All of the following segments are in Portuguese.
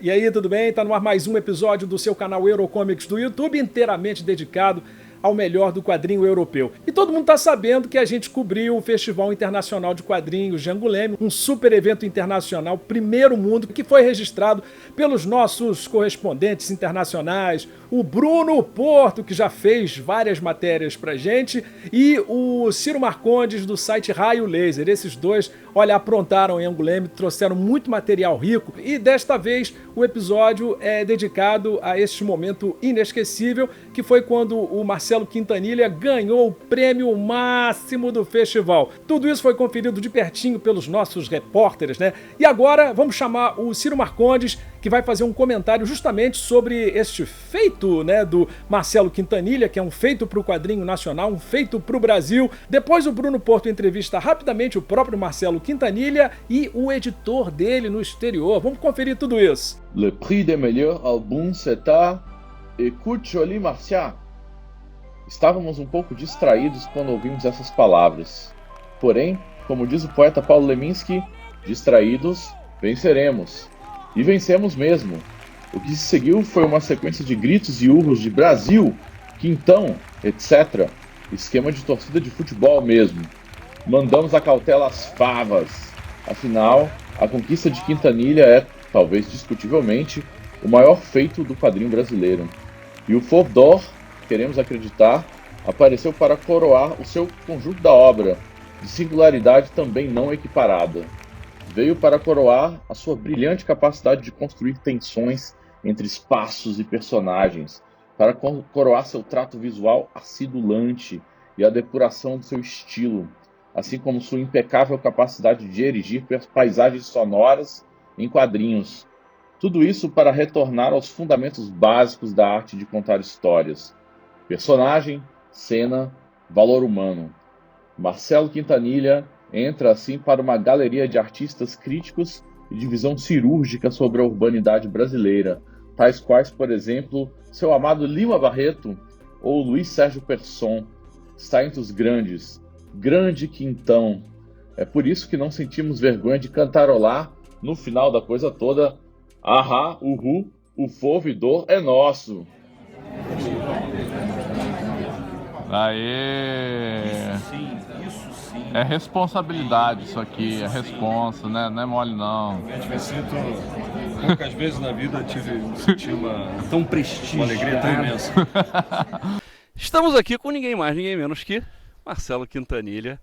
E aí, tudo bem? Tá no ar mais um episódio do seu canal Eurocomics do YouTube, inteiramente dedicado ao melhor do quadrinho europeu. E todo mundo tá sabendo que a gente cobriu o Festival Internacional de Quadrinhos de Angoulême, um super evento internacional, primeiro mundo, que foi registrado pelos nossos correspondentes internacionais, o Bruno Porto, que já fez várias matérias pra gente, e o Ciro Marcondes, do site Raio Laser. Esses dois, olha, aprontaram em Angoulême, trouxeram muito material rico, e desta vez o episódio é dedicado a este momento inesquecível, que foi quando o Marcelo Quintanilha ganhou o prêmio máximo do festival. Tudo isso foi conferido de pertinho pelos nossos repórteres, né? E agora vamos chamar o Ciro Marcondes, que vai fazer um comentário justamente sobre este feito, né, do Marcelo Quintanilha, que é um feito para o quadrinho nacional, um feito para o Brasil. Depois o Bruno Porto entrevista rapidamente o próprio Marcelo Quintanilha e o editor dele no exterior. Vamos conferir tudo isso. Le prix des meilleurs albums c'est à Écoute Jolie Marcia. Estávamos um pouco distraídos quando ouvimos essas palavras. Porém, como diz o poeta Paulo Leminski, distraídos, venceremos. E vencemos mesmo. O que se seguiu foi uma sequência de gritos e urros de Brasil, Quintão, etc. Esquema de torcida de futebol mesmo. Mandamos a cautela às favas. Afinal, a conquista de Quintanilha é, talvez discutivelmente, o maior feito do quadrinho brasileiro. E o Fauve d'Or, queremos acreditar, apareceu para coroar o seu conjunto da obra, de singularidade também não equiparada. Veio para coroar a sua brilhante capacidade de construir tensões entre espaços e personagens, para coroar seu trato visual acidulante e a depuração do seu estilo, assim como sua impecável capacidade de erigir paisagens sonoras em quadrinhos. Tudo isso para retornar aos fundamentos básicos da arte de contar histórias: personagem, cena, valor humano. Marcelo Quintanilha entra assim para uma galeria de artistas críticos e de visão cirúrgica sobre a urbanidade brasileira, tais quais, por exemplo, seu amado Lima Barreto ou Luiz Sérgio Persson. Está entre os grandes, grande Quintão. É por isso que não sentimos vergonha de cantarolar, no final da coisa toda, ahá, uhu, o Fauve d'Or é nosso. Aê! Isso sim. É responsabilidade isso aqui, é responsa, né? Não é mole não. Eu me sinto, poucas vezes na vida senti tão prestígio, uma alegria tão imensa. Estamos aqui com ninguém mais, ninguém menos que Marcelo Quintanilha.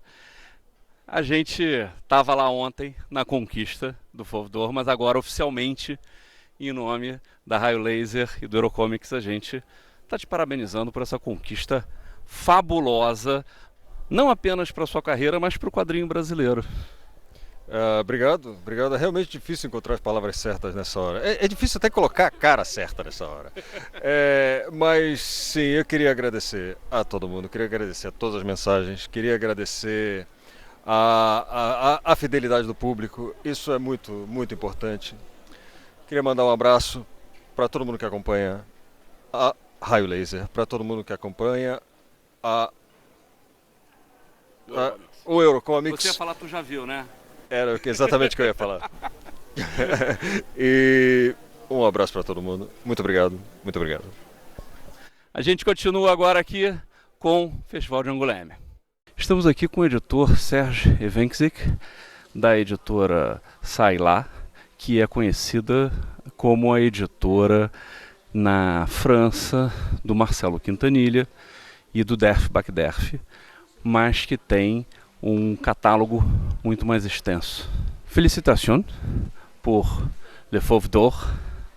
A gente estava lá ontem na conquista do Fauve d'Or, mas agora oficialmente, em nome da Raio Laser e do Eurocomics, a gente está te parabenizando por essa conquista fabulosa, não apenas para a sua carreira, mas para o quadrinho brasileiro. Obrigado. É realmente difícil encontrar as palavras certas nessa hora. É difícil até colocar a cara certa nessa hora. Mas sim, eu queria agradecer a todo mundo, queria agradecer a todas as mensagens, queria agradecer a fidelidade do público. Isso é muito, muito importante. Queria mandar um abraço para todo mundo que acompanha a Raio Laser, para todo mundo que acompanha o Eurocomics. Você ia falar, tu já viu, né? Era exatamente o que eu ia falar. E um abraço para todo mundo. Muito obrigado, muito obrigado. A gente continua agora aqui com o Festival de Angoulême. Estamos aqui com o editor Serge Evenksic, da editora Sailá, que é conhecida como a editora na França do Marcelo Quintanilha e do Derf Bakderf, mas que tem um catálogo muito mais extenso. Félicitations pour le Fauve d'Or.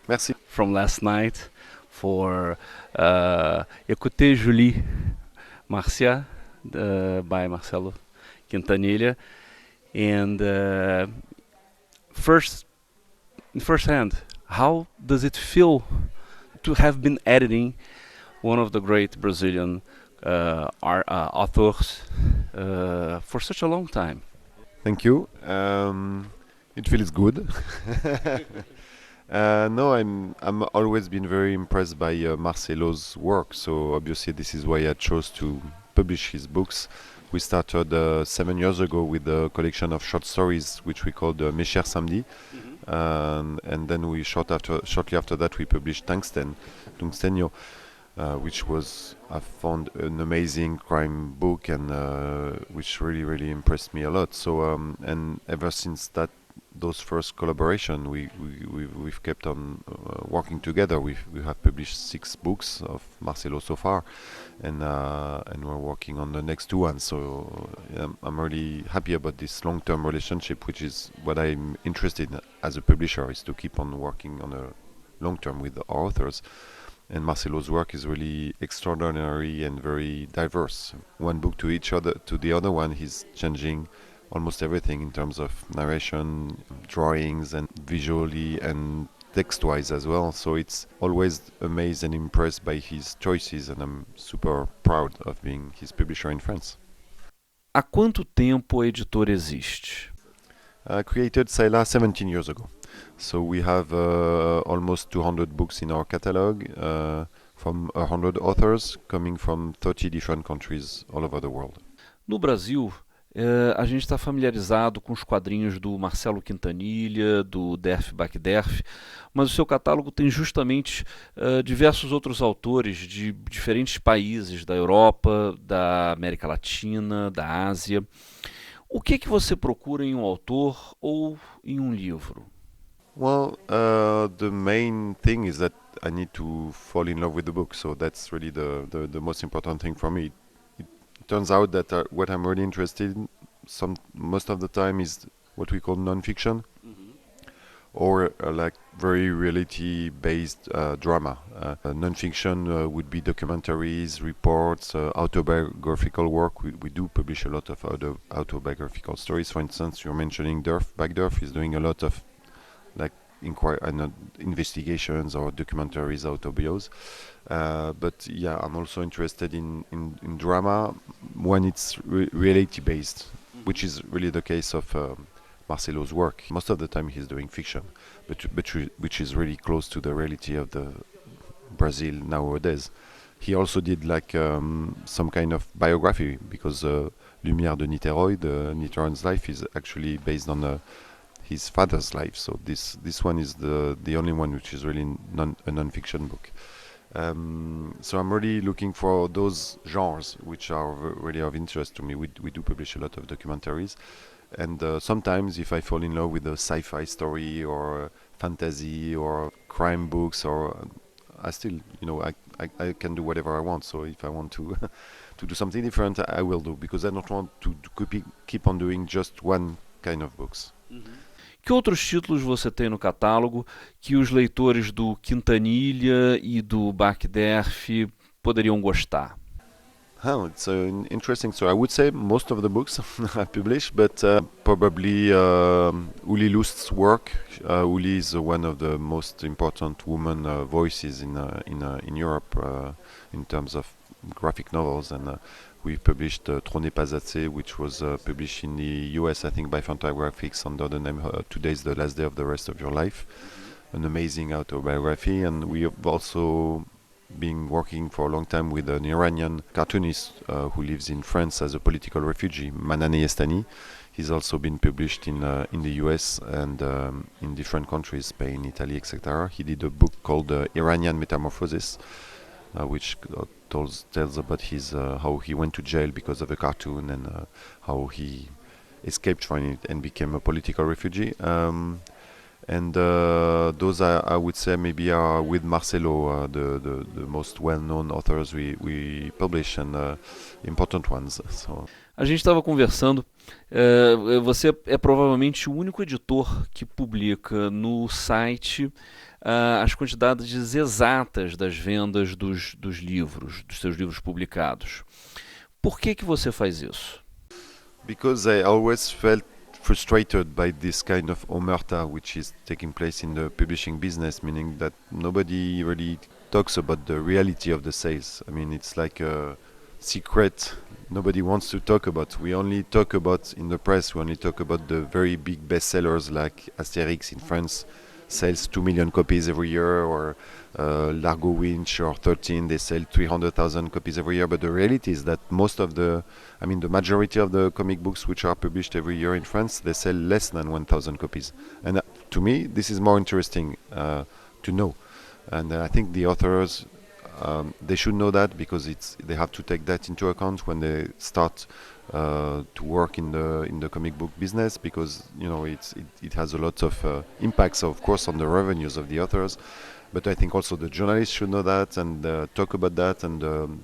Merci. From last night for Écoutez Julie Marcia by Marcelo Quintanilha. And first hand, how does it feel to have been editing one of the great Brazilian authors for such a long time? Thank you. It feels good. No, I'm always been very impressed by Marcelo's work. So obviously this is why I chose to publish his books. We started 7 years ago with a collection of short stories which we called Mes Chers Samedi, and then shortly after that, we published Tungstenio, which was, I found, an amazing crime book, and which really impressed me a lot. So and ever since those first collaboration, we've kept on working together. We have published 6 books of Marcelo so far, and we're working on the next 2 ones. So I'm really happy about this long-term relationship, which is what I'm interested in as a publisher, is to keep on working on a long term with our authors. And Marcelo's work is really extraordinary and very diverse. One book to the other one, he's changing almost everything in terms of narration, drawings, and visually and text-wise as well. So it's always amazed and impressed by his choices, and I'm super proud of being his publisher in France. Há quanto tempo a editora existe? I created Saila 17 years ago. So we have almost 200 books in our catalog, from 100 authors coming from 30 different countries all over the world. No Brasil, a gente está familiarizado com os quadrinhos do Marcelo Quintanilha, do Derf Backderf, mas o seu catálogo tem justamente diversos outros autores de diferentes países da Europa, da América Latina, da Ásia. O que você procura em um autor ou em um livro? Well, the main thing is that I need to fall in love with the book, so that's really the most important thing for me. It turns out that what I'm really interested in most of the time is what we call non-fiction, or like very reality-based drama. Non-fiction would be documentaries, reports, autobiographical work. We do publish a lot of autobiographical stories. For instance, you're mentioning Backderf is doing a lot of like investigations or documentaries, autobios. But yeah, I'm also interested in drama when it's reality-based, which is really the case of Marcelo's work. Most of the time he's doing fiction, but which is really close to the reality of the Brazil nowadays. He also did like some kind of biography, because Lumière de Niterói, Niterói's life, is actually based on his father's life. So this one is the only one which is really a non-fiction book. So I'm really looking for those genres which are really of interest to me. We do publish a lot of documentaries, and sometimes if I fall in love with a sci-fi story or fantasy or crime books, or I still, I can do whatever I want. So if I want to to do something different, I will do, because I don't want to keep on doing just one kind of books. Que outros títulos você tem no catálogo que os leitores do Quintanilha e do Backderf poderiam gostar? Oh, it's interesting. So I would say most of the books I publish, but probably Uli Lust's work. Uli is one of the most important woman voices in Europe in terms of graphic novels, and we published Trop n'est pas assez, which was published in the US, I think, by Fantagraphics under the name Today's the Last Day of the Rest of Your Life, an amazing autobiography. And we have also been working for a long time with an Iranian cartoonist who lives in France as a political refugee, Manane Estani. He's also been published in the US and in different countries, Spain, Italy, etc. He did a book called Iranian Metamorphosis, which tells about his how he went to jail because of a cartoon, and how he escaped from it and became a political refugee. And those I would say maybe are with Marcelo the most well-known authors we publish, and important ones. So. A gente estava conversando, você é provavelmente o único editor que publica no site as quantidades exatas das vendas dos livros, dos seus livros publicados. Por que você faz isso? Because I always felt frustrated by this kind of omerta which is taking place in the publishing business, meaning that nobody really talks about the reality of the sales. I mean, it's like a secret nobody wants to talk about. We only talk about, in the press, we only talk about the very big bestsellers like Asterix in France sells 2 million copies every year, or Largo Winch or 13, they sell 300,000 copies every year. But the reality is that the majority of the comic books which are published every year in France, they sell less than 1,000 copies. And to me, this is more interesting to know. And I think the authors, they should know that, because they have to take that into account when they start to work in the comic book business, because it has a lot of impacts, of course, on the revenues of the authors. But I think also the journalists should know that and talk about that, and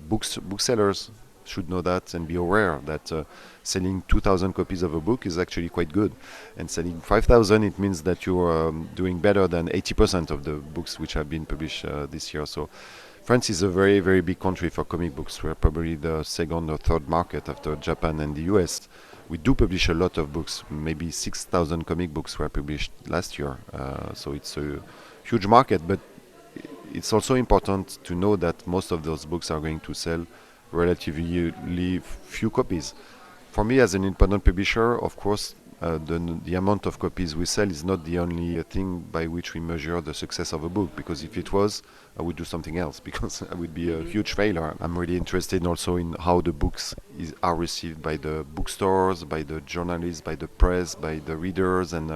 booksellers should know that and be aware that selling 2,000 copies of a book is actually quite good, and selling 5,000, it means that you're doing better than 80% of the books which have been published this year. So France is a very, very big country for comic books. We're probably the second or third market after Japan and the US. We do publish a lot of books. Maybe 6,000 comic books were published last year. So it's a huge market, but it's also important to know that most of those books are going to sell relatively few copies. For me, as an independent publisher, of course, the amount of copies we sell is not the only thing by which we measure the success of a book, because if it was, I would do something else, because I would be a huge failure. I'm really interested also in how the books are received by the bookstores, by the journalists, by the press, by the readers, and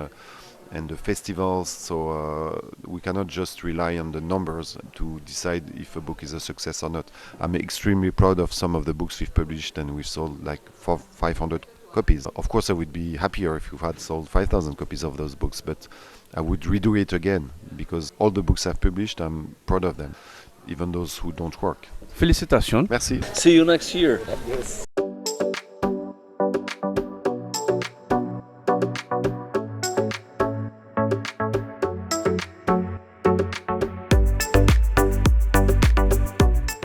the festivals. So we cannot just rely on the numbers to decide if a book is a success or not. I'm extremely proud of some of the books we've published, and we've sold like 500 copies. Of course, I would be happier if we had sold 5,000 copies of those books, but I would redo it again, because all the books I've published, I'm proud of them, even those who don't work. Félicitations. Merci. See you next year.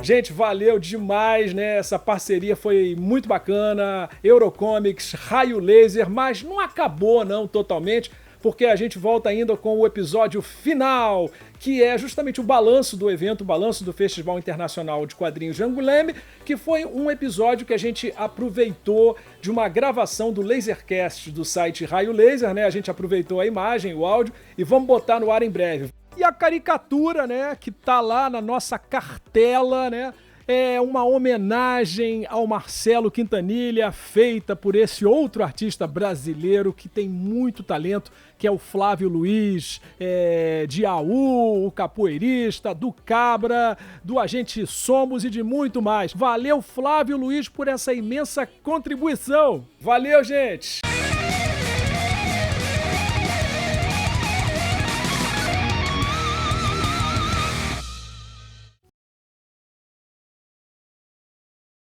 Gente, valeu demais, né? Essa parceria foi muito bacana. Eurocomics, Raio Laser, mas não acabou não totalmente, porque a gente volta ainda com o episódio final, que é justamente o balanço do evento, o balanço do Festival Internacional de Quadrinhos de Angoulême, que foi um episódio que a gente aproveitou de uma gravação do Lasercast do site Raio Laser, né? A gente aproveitou a imagem, o áudio, e vamos botar no ar em breve. E a caricatura, né, que tá lá na nossa cartela, né, é uma homenagem ao Marcelo Quintanilha, feita por esse outro artista brasileiro que tem muito talento, que é o Flávio Luiz, de AU, o capoeirista, do Cabra, do Agente Somos e de muito mais. Valeu, Flávio Luiz, por essa imensa contribuição. Valeu, gente!